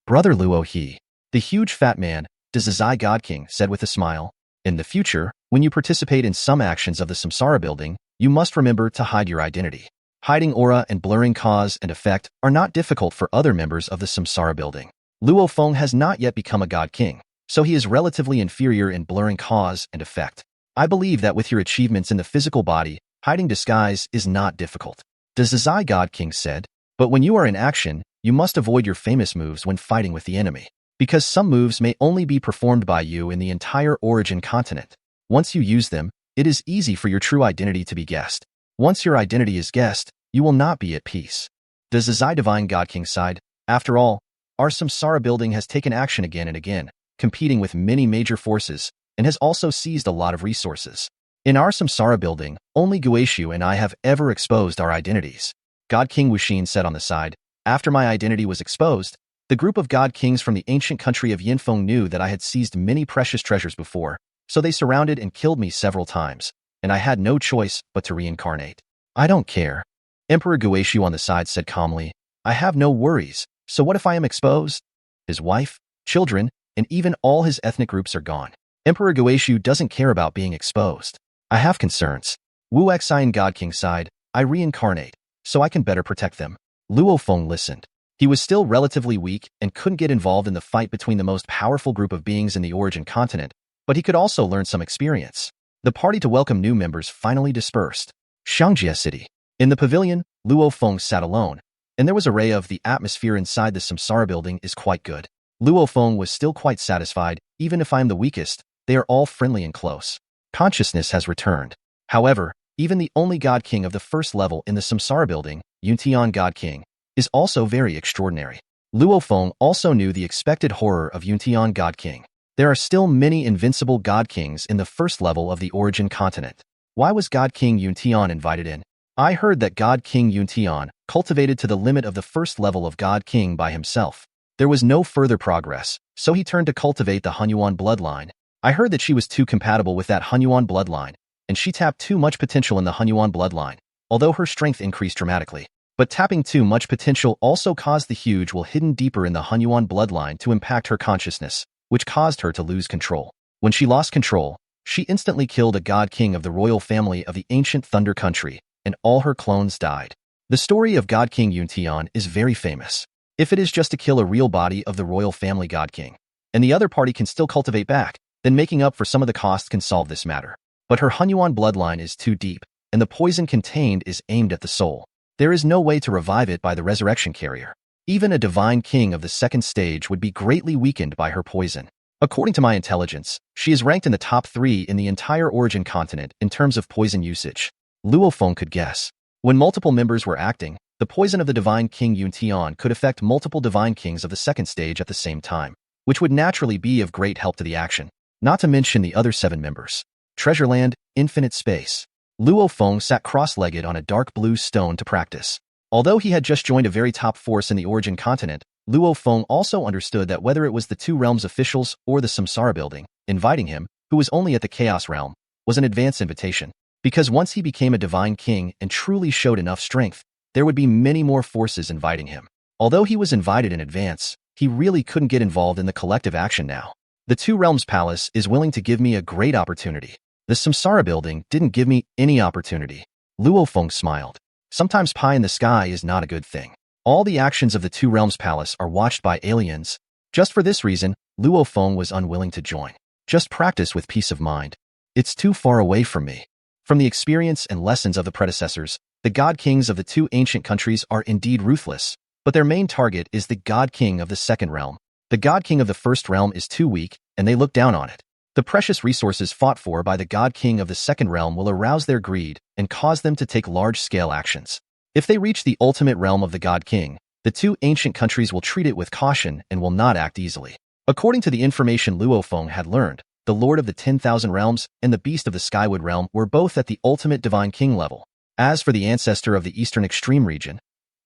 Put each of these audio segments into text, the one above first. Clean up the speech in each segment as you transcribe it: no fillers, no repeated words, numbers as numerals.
Brother Luo He, the huge fat man, does the Zai God King said with a smile. In the future, when you participate in some actions of the Samsara building, you must remember to hide your identity. Hiding aura and blurring cause and effect are not difficult for other members of the Samsara building. Luo Feng has not yet become a God King, so he is relatively inferior in blurring cause and effect. I believe that with your achievements in the physical body, hiding disguise is not difficult. Does the Zai God King said, but when you are in action, you must avoid your famous moves when fighting with the enemy, because some moves may only be performed by you in the entire origin continent. Once you use them, it is easy for your true identity to be guessed. Once your identity is guessed, you will not be at peace. Does the Zai Divine God King side? After all, our Samsara building has taken action again and again, competing with many major forces, and has also seized a lot of resources. In our Samsara building, only Guishu and I have ever exposed our identities. God King Wuxin said on the side. After my identity was exposed, the group of God Kings from the ancient country of Yinfeng knew that I had seized many precious treasures before, so they surrounded and killed me several times, and I had no choice but to reincarnate. I don't care. Emperor Guishu on the side said calmly, I have no worries, so what if I am exposed? His wife, children, and even all his ethnic groups are gone. Emperor Guishu doesn't care about being exposed. I have concerns. Wu Xian God King sighed, I reincarnate, so I can better protect them. Luo Feng listened. He was still relatively weak and couldn't get involved in the fight between the most powerful group of beings in the origin continent, but he could also learn some experience. The party to welcome new members finally dispersed. Xiangjie City. In the pavilion, Luo Feng sat alone, and there was a ray of the atmosphere inside the Samsara building is quite good. Luo Feng was still quite satisfied, even if I am the weakest, they are all friendly and close. Consciousness has returned. However, even the only God King of the first level in the Samsara building, Yuntian God King, is also very extraordinary. Luo Feng also knew the expected horror of Yuntian God King. There are still many invincible God Kings in the first level of the origin continent. Why was God King Yuntian invited in? I heard that God King Yuntian cultivated to the limit of the first level of God King by himself. There was no further progress, so he turned to cultivate the Hunyuan bloodline. I heard that she was too compatible with that Hunyuan bloodline, and she tapped too much potential in the Hunyuan bloodline, although her strength increased dramatically. But tapping too much potential also caused the huge will hidden deeper in the Hunyuan bloodline to impact her consciousness, which caused her to lose control. When she lost control, she instantly killed a God King of the royal family of the ancient Thunder Country, and all her clones died. The story of God King Yuntian is very famous. If it is just to kill a real body of the royal family God King, and the other party can still cultivate back, then making up for some of the costs can solve this matter. But her Hunyuan bloodline is too deep, and the poison contained is aimed at the soul. There is no way to revive it by the resurrection carrier. Even a divine king of the second stage would be greatly weakened by her poison. According to my intelligence, she is ranked in the top 3 in the entire origin continent in terms of poison usage. Luo Feng could guess. When multiple members were acting, the poison of the divine king Yuntian could affect multiple divine kings of the second stage at the same time, which would naturally be of great help to the action, not to mention the other 7 members. Treasureland, infinite space. Luo Feng sat cross-legged on a dark blue stone to practice. Although he had just joined a very top force in the origin continent, Luo Feng also understood that whether it was the 2 realms officials or the Samsara building, inviting him, who was only at the Chaos realm, was an advance invitation. Because once he became a divine king and truly showed enough strength, there would be many more forces inviting him. Although he was invited in advance, he really couldn't get involved in the collective action now. The 2 realms palace is willing to give me a great opportunity. The Samsara building didn't give me any opportunity. Luo Feng smiled. Sometimes pie in the sky is not a good thing. All the actions of the 2 realms palace are watched by aliens. Just for this reason, Luo Feng was unwilling to join. Just practice with peace of mind. It's too far away from me. From the experience and lessons of the predecessors, the God Kings of the 2 ancient countries are indeed ruthless, but their main target is the God King of the second realm. The God King of the first realm is too weak, and they look down on it. The precious resources fought for by the God King of the second realm will arouse their greed and cause them to take large-scale actions. If they reach the ultimate realm of the God King, the 2 ancient countries will treat it with caution and will not act easily. According to the information Luo Feng had learned, the Lord of the 10,000 Realms and the Beast of the Skywood Realm were both at the ultimate Divine King level. As for the ancestor of the Eastern Extreme region,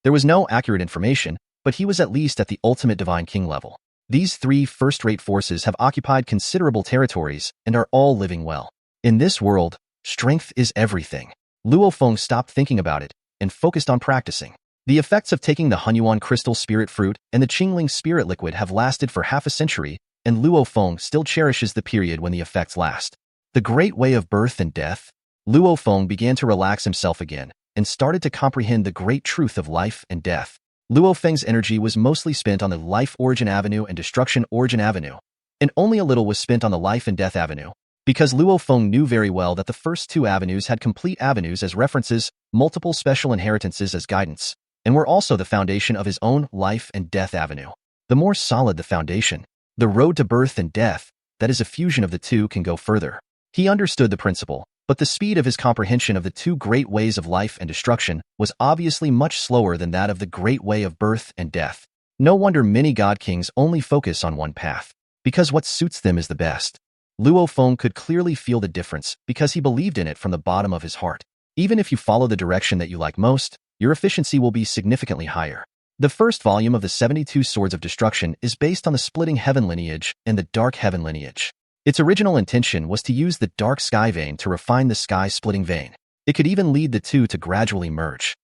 there was no accurate information, but he was at least at the ultimate Divine King level. These 3 first-rate forces have occupied considerable territories and are all living well. In this world, strength is everything. Luo Feng stopped thinking about it and focused on practicing. The effects of taking the Hunyuan crystal spirit fruit and the Qingling spirit liquid have lasted for half a century, and Luo Feng still cherishes the period when the effects last. The great way of birth and death. Luo Feng began to relax himself again and started to comprehend the great truth of life and death. Luo Feng's energy was mostly spent on the life origin avenue and destruction origin avenue, and only a little was spent on the life and death avenue. Because Luo Feng knew very well that the first two avenues had complete avenues as references, multiple special inheritances as guidance, and were also the foundation of his own life and death avenue. The more solid the foundation, the road to birth and death, that is a fusion of the two, can go further. He understood the principle, but the speed of his comprehension of the two great ways of life and destruction was obviously much slower than that of the great way of birth and death. No wonder many god kings only focus on one path, because what suits them is the best. Luo Feng could clearly feel the difference because he believed in it from the bottom of his heart. Even if you follow the direction that you like most, your efficiency will be significantly higher. The first volume of the 72 Swords of Destruction is based on the Splitting Heaven lineage and the Dark Heaven lineage. Its original intention was to use the Dark Sky vein to refine the Sky-splitting vein. It could even lead the two to gradually merge.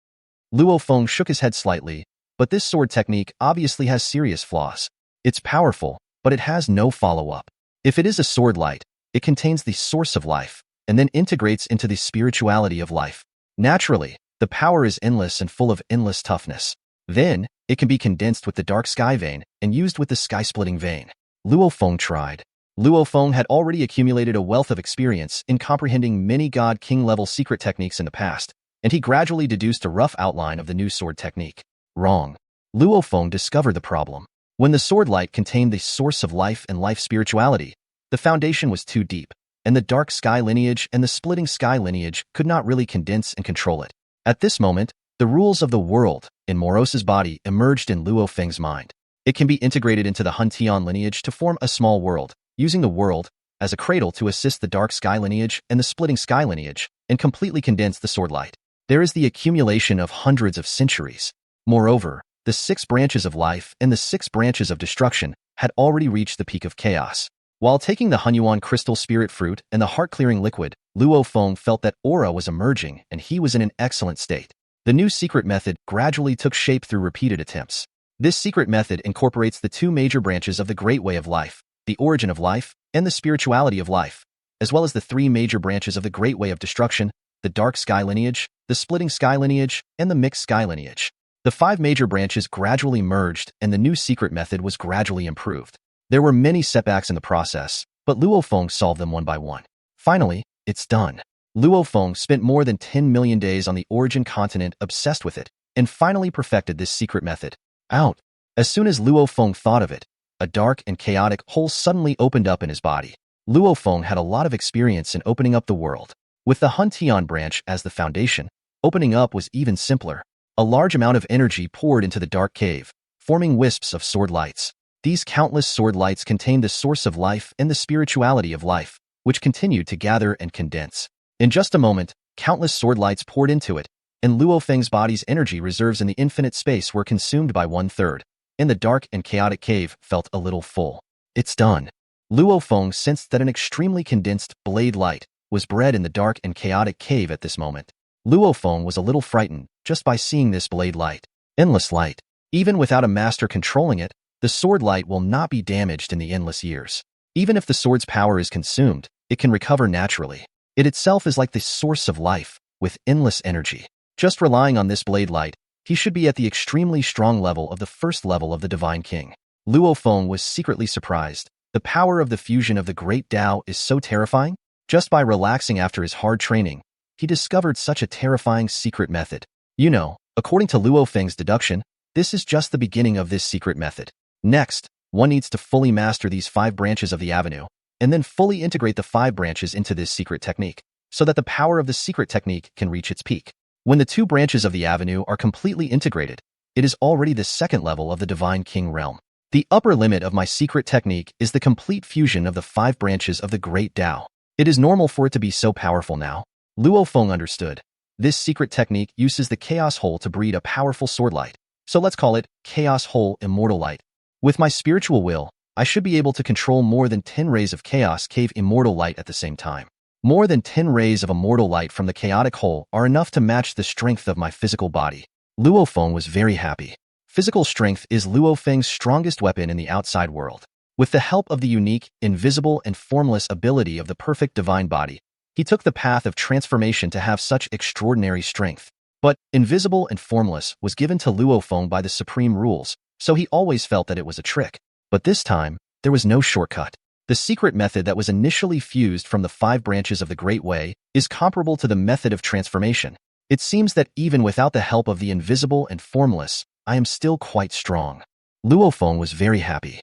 Luo Feng shook his head slightly, but this sword technique obviously has serious flaws. It's powerful, but it has no follow-up. If it is a sword light, it contains the source of life, and then integrates into the spirituality of life. Naturally, the power is endless and full of endless toughness. Then, it can be condensed with the Dark Sky vein and used with the Sky-splitting vein. Luo Feng tried. Luo Feng had already accumulated a wealth of experience in comprehending many God King level secret techniques in the past, and he gradually deduced a rough outline of the new sword technique. Wrong. Luo Feng discovered the problem. When the sword light contained the source of life and life spirituality, the foundation was too deep, and the Dark Sky lineage and the Splitting Sky lineage could not really condense and control it. At this moment, the rules of the world in Moros's body emerged in Luo Feng's mind. It can be integrated into the Huntian lineage to form a small world, using the world as a cradle to assist the Dark Sky lineage and the Splitting Sky lineage, and completely condense the sword light. There is the accumulation of hundreds of centuries. Moreover, the 6 branches of life and the 6 branches of destruction had already reached the peak of chaos. While taking the Hunyuan crystal spirit fruit and the heart-clearing liquid, Luo Feng felt that aura was emerging and he was in an excellent state. The new secret method gradually took shape through repeated attempts. This secret method incorporates the 2 major branches of the Great Way of Life, the origin of life, and the spirituality of life, as well as the 3 major branches of the Great Way of Destruction, the Dark Sky lineage, the Splitting Sky lineage, and the Mixed Sky lineage. The 5 major branches gradually merged and the new secret method was gradually improved. There were many setbacks in the process, but Luo Feng solved them one by one. Finally, it's done. Luo Feng spent more than 10 million days on the origin continent obsessed with it, and finally perfected this secret method. Out. As soon as Luo Feng thought of it, a dark and chaotic hole suddenly opened up in his body. Luo Feng had a lot of experience in opening up the world. With the Huntian branch as the foundation, opening up was even simpler. A large amount of energy poured into the dark cave, forming wisps of sword lights. These countless sword lights contained the source of life and the spirituality of life, which continued to gather and condense. In just a moment, countless sword lights poured into it, and Luo Feng's body's energy reserves in the infinite space were consumed by 1/3, and the dark and chaotic cave felt a little full. It's done. Luo Feng sensed that an extremely condensed blade light was bred in the dark and chaotic cave at this moment. Luo Feng was a little frightened just by seeing this blade light. Endless light. Even without a master controlling it, the sword light will not be damaged in the endless years. Even if the sword's power is consumed, it can recover naturally. It itself is like the source of life, with endless energy. Just relying on this blade light, he should be at the extremely strong level of the first level of the Divine King. Luo Feng was secretly surprised. The power of the fusion of the Great Tao is so terrifying. Just by relaxing after his hard training, he discovered such a terrifying secret method. According to Luo Feng's deduction, this is just the beginning of this secret method. Next, one needs to fully master these 5 branches of the avenue, and then fully integrate the 5 branches into this secret technique, so that the power of the secret technique can reach its peak. When the 2 branches of the avenue are completely integrated, it is already the 2nd level of the Divine King realm. The upper limit of my secret technique is the complete fusion of the 5 branches of the Great Tao. It is normal for it to be so powerful now. Luo Feng understood. This secret technique uses the Chaos Hole to breed a powerful sword light, so let's call it Chaos Hole Immortal Light. With my spiritual will, I should be able to control more than 10 rays of Chaos Cave Immortal Light at the same time. More than 10 rays of immortal light from the chaotic hole are enough to match the strength of my physical body. Luo Feng was very happy. Physical strength is Luo Feng's strongest weapon in the outside world. With the help of the unique, invisible, and formless ability of the perfect divine body, he took the path of transformation to have such extraordinary strength. But invisible and formless was given to Luo Feng by the supreme rules, so he always felt that it was a trick. But this time, there was no shortcut. The secret method that was initially fused from the 5 branches of the Great Way is comparable to the method of transformation. It seems that even without the help of the invisible and formless, I am still quite strong. Luo Feng was very happy.